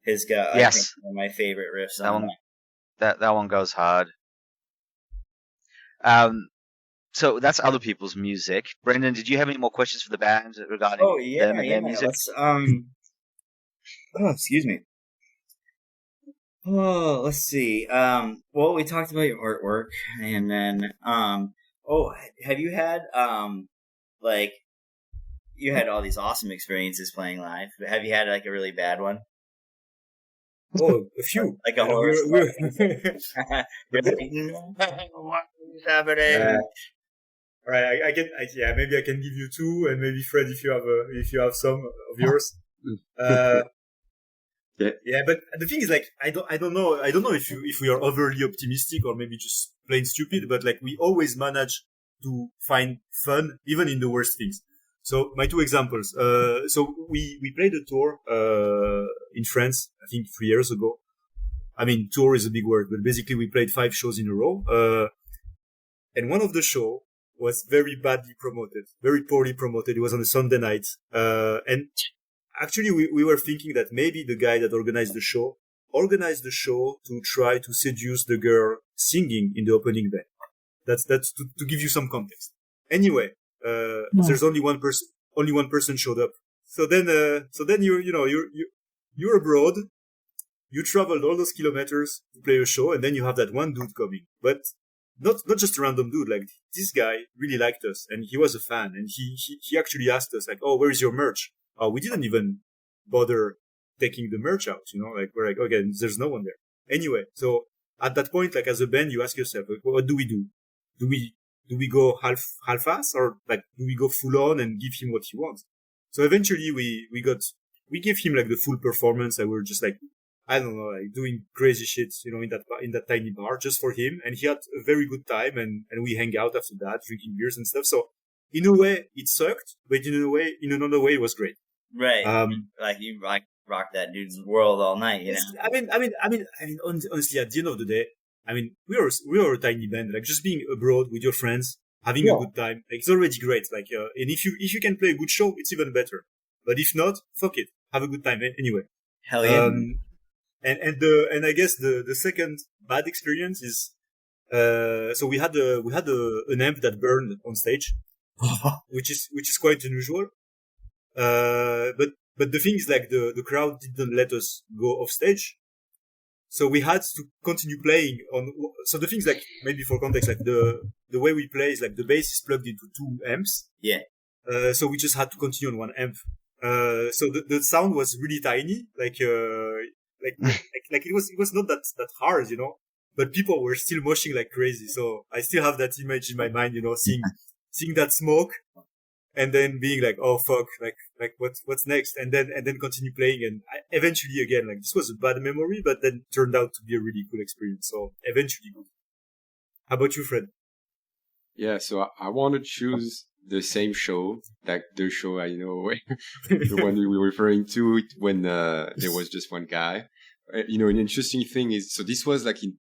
His guy, yes, I think one of my favorite riffs that on one. That one goes hard. So that's other people's music. Brendan, did you have any more questions for the band regarding them and their music? Excuse me. Oh, let's see. Well, we talked about your artwork, and then, have you had, like, you had all these awesome experiences playing live. Have you had, like, a really bad one? Oh, a few. Like a horror story. What is happening? Right, maybe I can give you two, and maybe Fred, if you have some of yours. Yeah, but the thing is, like, I don't know if we are overly optimistic or maybe just plain stupid, but like we always manage to find fun even in the worst things. So my two examples. So we played a tour in France, I think 3 years ago. I mean, tour is a big word, but basically we played 5 shows in a row. And one of the show was very badly promoted, very poorly promoted. It was on a Sunday night. And actually we were thinking that maybe the guy that organized the show to try to seduce the girl singing in the opening band. That's to give you some context. Anyway, there's only one person showed up. So then you're abroad. You traveled all those kilometers to play a show, and then you have that one dude coming. But not just a random dude. Like, this guy really liked us, and he was a fan, and he actually asked us, like, "Oh, where is your merch?" Oh, we didn't even bother taking the merch out, you know, like, we're like, okay, there's no one there. Anyway, so at that point, like, as a band, you ask yourself, like, what do we do? Do we go half-ass, or like, do we go full on and give him what he wants? So eventually we gave him like the full performance, and we're just like, I don't know, like doing crazy shit, you know, in that tiny bar just for him. And he had a very good time, and we hang out after that, drinking beers and stuff. So in a way, it sucked, but in another way, it was great. Right. Like you rock that dude's world all night, you know? I mean, honestly, at the end of the day, I mean, we are a tiny band. Like, just being abroad with your friends, having a good time, like, it's already great. Like, and if you can play a good show, it's even better. But if not, fuck it. Have a good time anyway. Hell yeah. And I guess the second bad experience is, so we had an amp that burned on stage, which is quite unusual. But the thing is, like, the crowd didn't let us go off stage. So we had to continue playing so the things, like, maybe for context, like the way we play is like the bass is plugged into 2 amps. Yeah. So we just had to continue on 1 amp. So the sound was really tiny, like it was not that hard, you know, but people were still moshing like crazy. So I still have that image in my mind, you know, seeing that smoke and then being like, oh fuck, like what's next? And then continue playing. And eventually again, like, this was a bad memory, but then turned out to be a really cool experience. So eventually good. How about you, Fred? Yeah, so I want to choose the same show, like the show I know, the one we were referring to when there was just one guy. You know, an interesting thing is, so this was like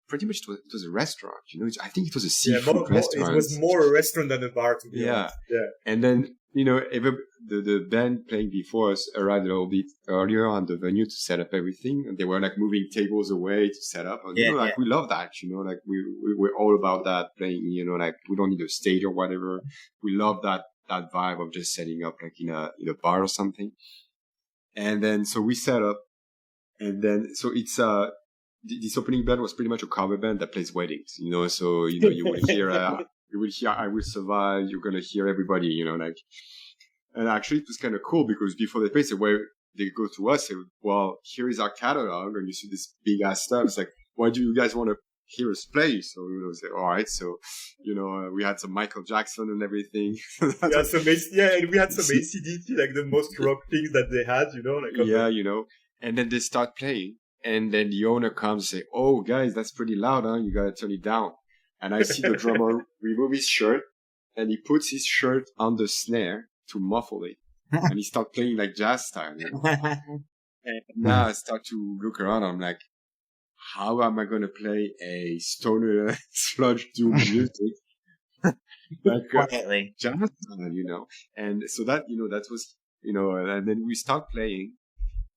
pretty much it was a restaurant, you know, I think it was a seafood restaurant. It was more a restaurant than a bar, to be honest. Yeah. And then, you know, the band playing before us arrived a little bit earlier on the venue to set up everything. And they were like moving tables away to set up. And, you know, like, we love that, you know, like we're all about that, playing, you know, like, we don't need a stage or whatever. We love that vibe of just setting up like in a bar or something. And then, so we set up, and then, so it's, this opening band was pretty much a cover band that plays weddings, you know, so, you know, you will hear I Will Survive, you're gonna hear everybody, you know, like, and actually it was kind of cool because before they play, so where they go to us, say, well, here is our catalog, and you see this big ass stuff. It's like, why do you guys want to hear us play? So we was like, all right, so, you know, we had some Michael Jackson and everything. And we had some AC/DC, like the most rock things that they had, you know, like, yeah, you know, and then they start playing. And then the owner comes and say, oh, guys, that's pretty loud, huh? You gotta turn it down. And I see the drummer remove his shirt, and he puts his shirt on the snare to muffle it. And he starts playing like jazz style. You know? And now I start to look around. I'm like, how am I gonna play a stoner sludge doom music? Like, jazz style, you know? And so that, you know, that was, you know, and then we start playing.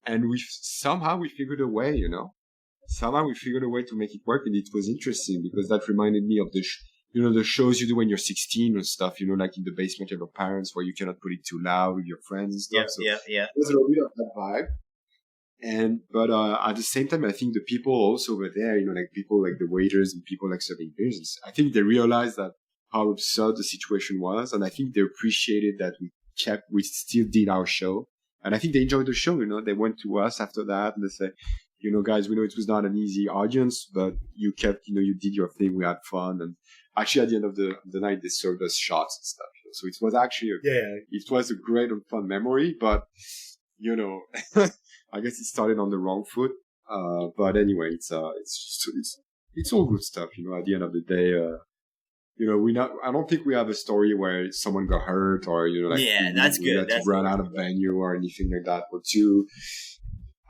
And somehow we figured a way, you know. Somehow we figured a way to make it work, and it was interesting because that reminded me of the shows you do when you're 16 and stuff, you know, like in the basement of your parents where you cannot put it too loud with your friends and stuff. Yeah. It was a little bit of that vibe. But at the same time, I think the people also were there, you know, like people like the waiters and people like serving beers. I think they realized that how absurd the situation was, and I think they appreciated that we still did our show. And I think they enjoyed the show, you know. They went to us after that and they said, you know, guys, we know it was not an easy audience, but you kept, you know, you did your thing. We had fun. And actually at the end of the night, they served us shots and stuff. You know? So it was actually, it was a great and fun memory, but, you know, I guess it started on the wrong foot. But anyway, it's all good stuff, you know, at the end of the day, you know, I don't think we have a story where someone got hurt or, you know, like, that's good. We had to run out of venue or anything like that. Or two,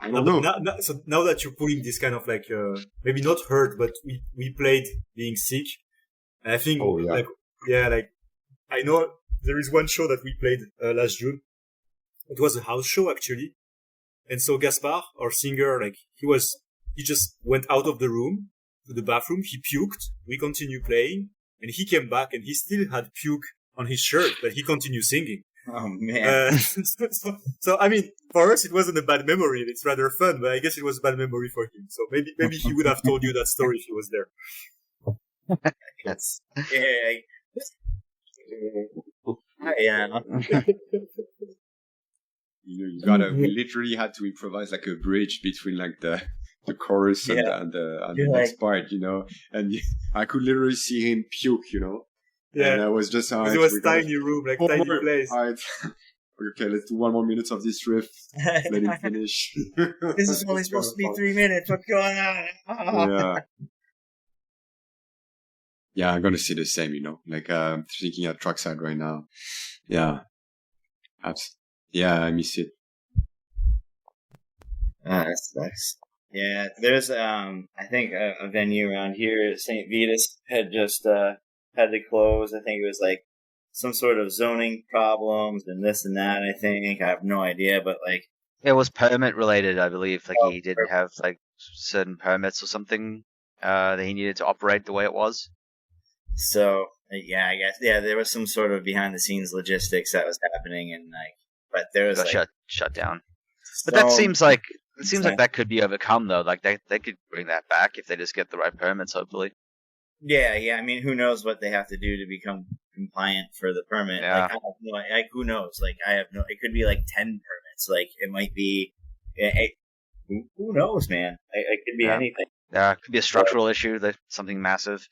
I don't know. So now that you're putting this kind of like, maybe not hurt, but we played being sick. And I think, like, I know there is one show that we played last June. It was a house show actually. And so Gaspar, our singer, like, he just went out of the room to the bathroom. He puked. We continued playing. And he came back and he still had puke on his shirt, but he continued singing. Oh, man. So, I mean, for us, it wasn't a bad memory. It's rather fun, but I guess it was a bad memory for him. So maybe he would have told you that story if he was there. Yes. Yeah. You know, we literally had to improvise like a bridge between like the chorus and the next part, you know, and I could literally see him puke, you know. Yeah. And I was just, it was a tiny room, like tiny place. All right. Okay, let's do 1 more minute of this riff. Let him finish. This is only supposed to be 3 minutes. What's going on? Yeah. Yeah, I'm gonna see the same, you know. Like, I'm thinking at Trackside right now. Yeah. Yeah, I miss it. That's nice. Yeah, there's, I think a venue around here, St. Vitus, had just, had to close. I think it was like some sort of zoning problems and this and that. I think I have no idea, but like It was permit related, I believe. Like Oh, he didn't have like certain permits or something that he needed to operate the way it was. so yeah, I guess there was some sort of behind the scenes logistics that was happening, and like, but there was Got like shut down. But that so- seems like that could be overcome though. Like they could bring that back if they just get the right permits, hopefully. yeah. I mean, who knows what they have to do to become compliant for the permit? Yeah. Like, I have no, like who knows? Like, I have no. It could be like 10 permits. Like, it might be. Who knows, man? It could be anything. Yeah, it could be a structural issue, that something massive.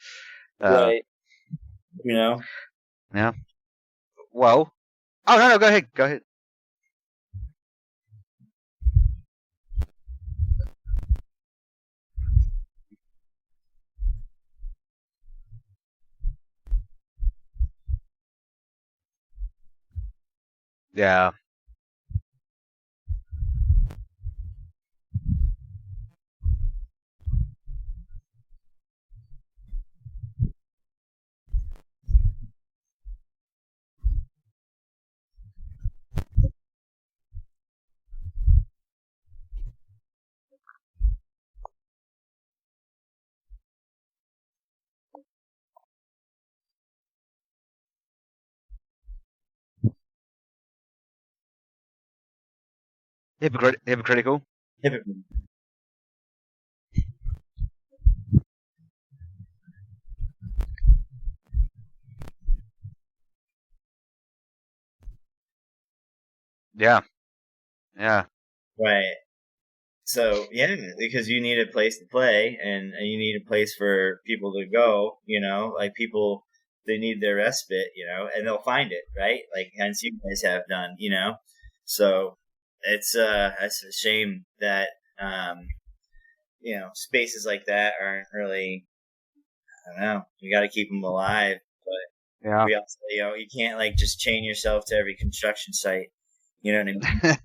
Right. You know. Yeah. Well. Oh no, go ahead. Go ahead. Yeah. Hypocritical. Yeah. Yeah. Right. So yeah, because you need a place to play, and you need a place for people to go. You know, like people, they need their respite. You know, and they'll find it, right? Like hence you guys have done. You know, so it's a shame that spaces like that aren't really. I don't know. You got to keep them alive, but Yeah. we also, you can't like just chain yourself to every construction site. You know what I mean?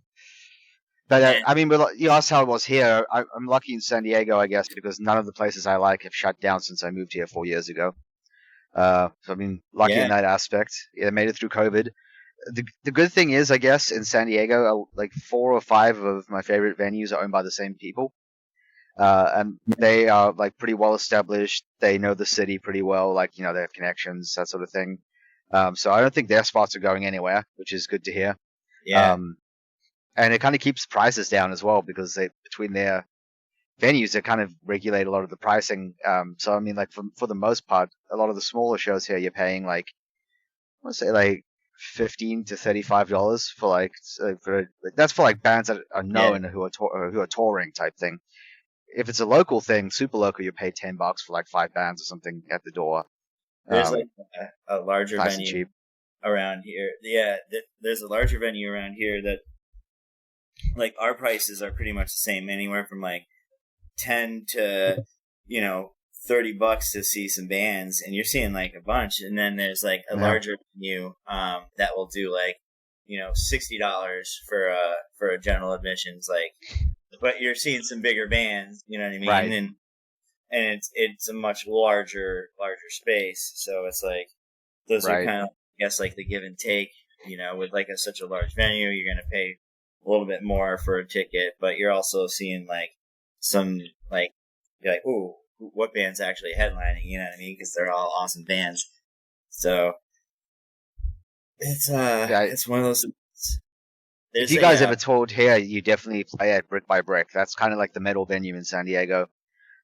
But I mean, you asked how it was here. I'm lucky in San Diego, I guess, because none of the places I like have shut down since I moved here 4 years ago. So I mean, lucky in that aspect. Yeah, made it through COVID. The good thing is, I guess, in San Diego, like 4 or 5 of my favorite venues are owned by the same people. And they are like pretty well established. They know the city pretty well. Like, they have connections, that sort of thing. So I don't think their spots are going anywhere, which is good to hear. Yeah. And it kind of keeps prices down as well, because between their venues, they kind of regulate a lot of the pricing. So I mean, like for the most part, a lot of the smaller shows here, you're paying like, I want to say like $15 to $35 for that's for like bands that are known who are touring type thing. If it's a local thing, super local, you pay $10 for like 5 bands or something at the door. There's like a larger nice venue and cheap around here. Yeah, there's a larger venue around here that, like, our prices are pretty much the same, anywhere from like 10 to $30 to see some bands, and you're seeing like a bunch. And then there's like a larger venue that will do like $60 for a general admissions, like, but you're seeing some bigger bands, you know what I mean? Right. And it's a much larger space, so it's like those are kind of, I guess, like the give and take. With like such a large venue, you're gonna pay a little bit more for a ticket, but you're also seeing like some like, you're like, ooh, what band's actually headlining? You know what I mean? Because they're all awesome bands. So it's it's one of those. If you guys ever toured here, you definitely play at Brick by Brick. That's kind of like the metal venue in San Diego.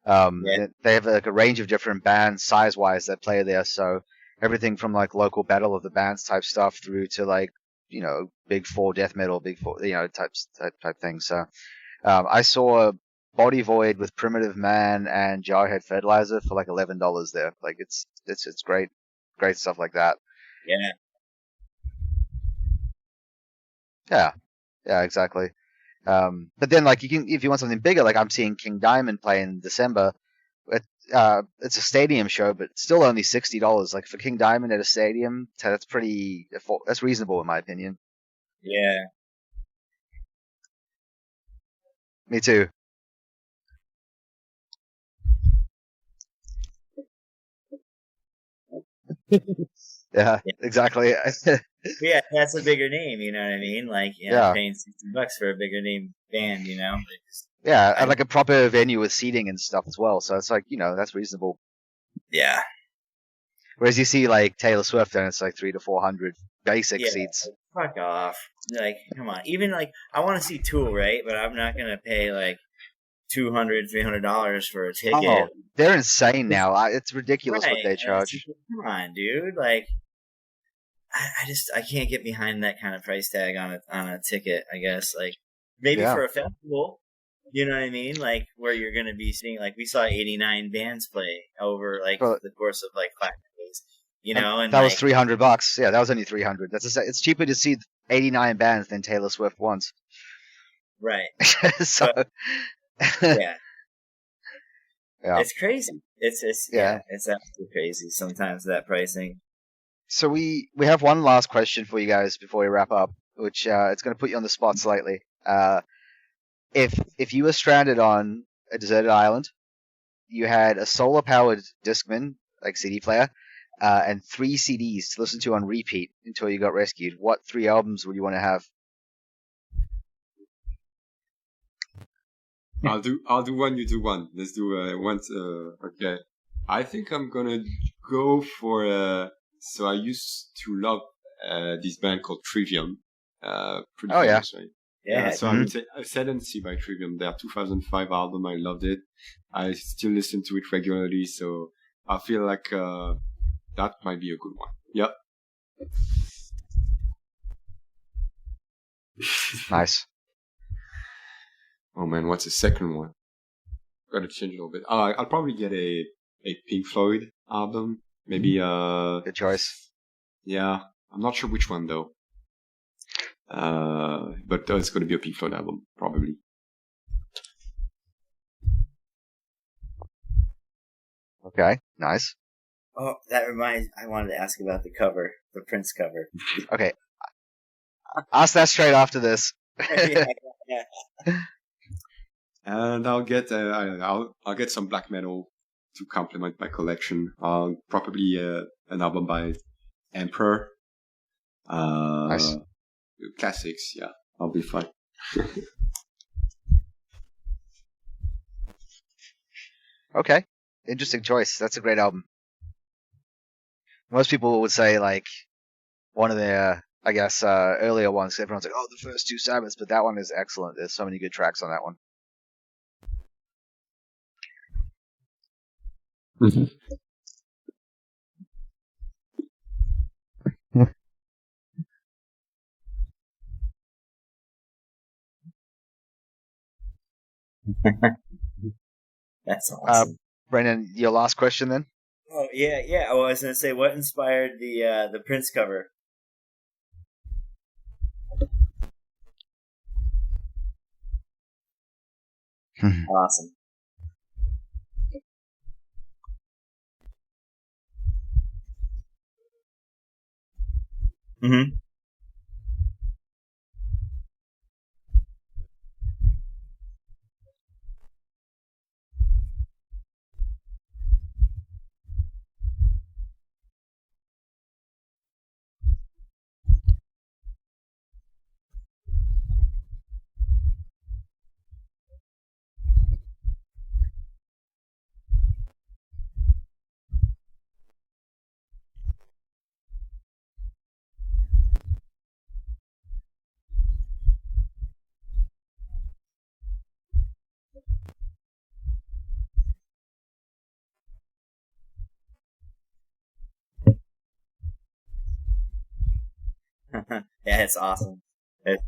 They have like a range of different bands size-wise that play there. So everything from like local battle of the bands type stuff through to like, big 4 death metal, big 4, type thing. So, I saw Body Void with Primitive Man and Jarhead Fertilizer for like $11 there. Like it's great stuff like that. Yeah, exactly. But then like if you want something bigger, like I'm seeing King Diamond play in December. It's a stadium show, but still only $60. Like for King Diamond at a stadium, that's that's reasonable in my opinion. Yeah. Me too. Yeah, exactly. Yeah, that's a bigger name. You know what I mean? Like, paying $60 for a bigger name band. You know? Yeah, and like a proper venue with seating and stuff as well. So it's like, that's reasonable. Yeah. Whereas you see like Taylor Swift and it's like 300 to 400 basic seats. Fuck off. Like, come on. Even like, I want to see Tool, right? But I'm not going to pay like $200, $300 for a ticket. Oh, they're insane now. It's ridiculous what they charge. Come on, dude. Like, I can't get behind that kind of price tag on a ticket, I guess. Like, maybe for a festival, you know what I mean? Like, where you're going to be seeing, like, we saw 89 bands play over, like, the course of, like, 5 days, you know? And that was $300. Yeah, that was only $300. It's cheaper to see 89 bands than Taylor Swift once. Right. So, yeah. It's crazy. It's absolutely crazy sometimes, that pricing. So we have one last question for you guys before we wrap up, which it's going to put you on the spot slightly. If you were stranded on a deserted island, you had a solar powered Discman, like CD player, and 3 CDs to listen to on repeat until you got rescued, what 3 albums would you want to have? I'll do one, you do one. Let's do one. Okay. I think I'm gonna go for so I used to love this band called Trivium. Pretty famous, right? Yeah. So I would say Sedensea by Trivium. Their 2005 album, I loved it. I still listen to it regularly, so I feel like that might be a good one. Yep. Nice. Oh man, what's the second one? Gotta change a little bit. I'll probably get a Pink Floyd album. Maybe good choice. Yeah, I'm not sure which one though. But it's gonna be a Pink Floyd album, probably. Okay, nice. Oh, that reminds. I wanted to ask about the cover, the Prince cover. Okay, ask that straight after this. Yeah. And I'll get I'll get some black metal to complement my collection. Probably an album by Emperor. Nice. Classics, yeah. I'll be fine. Okay, interesting choice. That's a great album. Most people would say like one of their, I guess, earlier ones. Everyone's like, oh, the first 2 Sabbaths, but that one is excellent. There's so many good tracks on that one. That's awesome. Brendan, your last question then? Oh yeah. Oh, I was gonna say, what inspired the Prince cover? Awesome. Mm-hmm. Yeah, it's awesome. It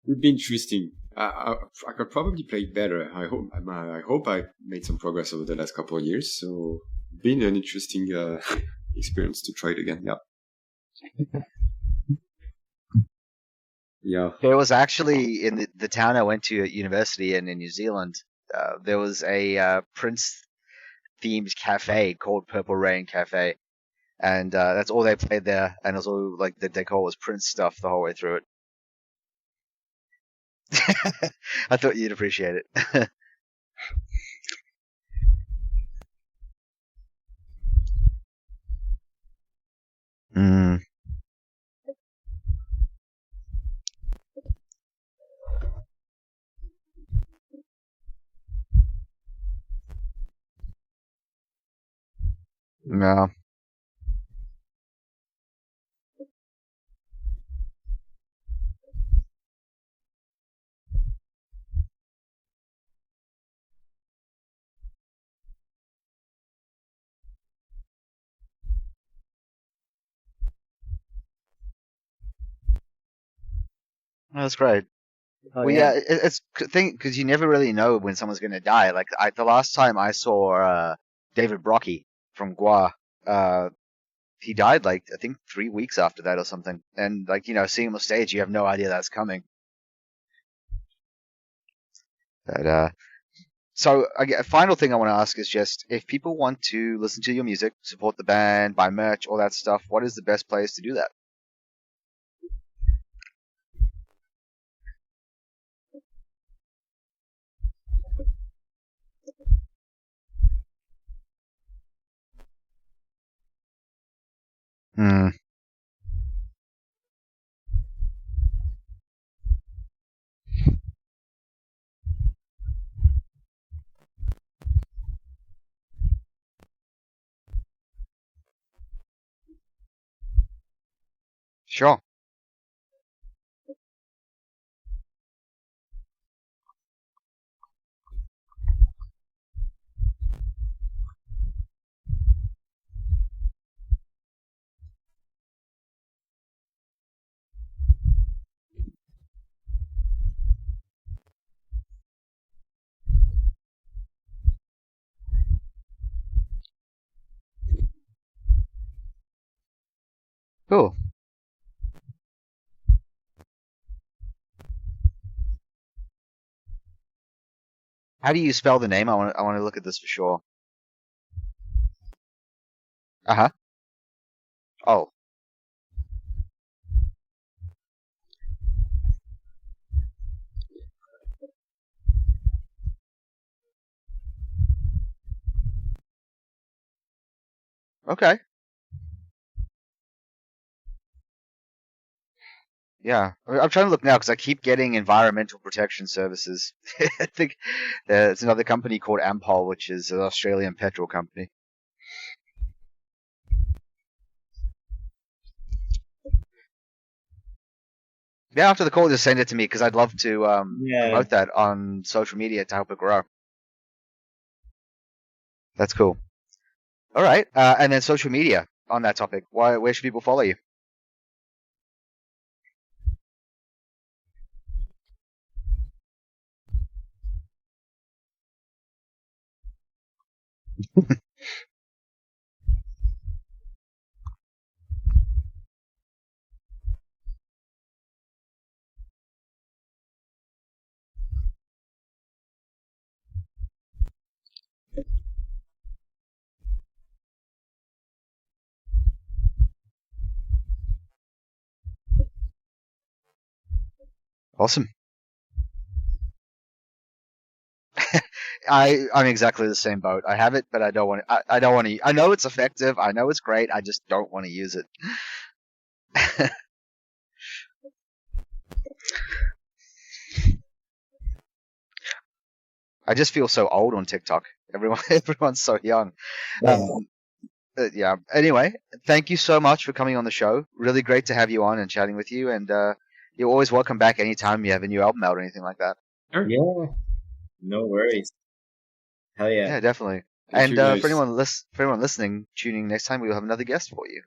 would be interesting. I could probably play it better. I hope I made some progress over the last couple of years. So, been an interesting experience to try it again. Yeah. Yeah. There was actually in the town I went to at university in New Zealand. There was a Prince-themed cafe called Purple Rain Cafe, and that's all they played there. And it was all like the decor was Prince stuff the whole way through it. I thought you'd appreciate it. No. That's great. Oh, Well, yeah. yeah, it's thing because you never really know when someone's gonna die. Like the last time I saw David Brockie from Gua, uh, he died like I think 3 weeks after that or something. And like seeing him on stage, you have no idea that's coming. But so a final thing I want to ask is just if people want to listen to your music, support the band, buy merch, all that stuff, what is the best place to do that? Hmm. Sure. Cool. How do you spell the name? I want to look at this for sure. Uh-huh. Oh, okay. Yeah. I'm trying to look now because I keep getting environmental protection services. I think there's another company called Ampol, which is an Australian petrol company. Yeah, after the call, just send it to me because I'd love to Yeah. promote that on social media to help it grow. That's cool. All right. And then social media on that topic. Where should people follow you? Awesome. I'm exactly the same boat. I have it, but I don't want. I don't want to. I know it's effective. I know it's great. I just don't want to use it. I just feel so old on TikTok. Everyone's so young. Yeah. Anyway, thank you so much for coming on the show. Really great to have you on and chatting with you. And you're always welcome back anytime you have a new album out or anything like that. Yeah. No worries. Hell yeah. Yeah, definitely. Thank And you, guys. for anyone listening, tuning next time, we'll have another guest for you.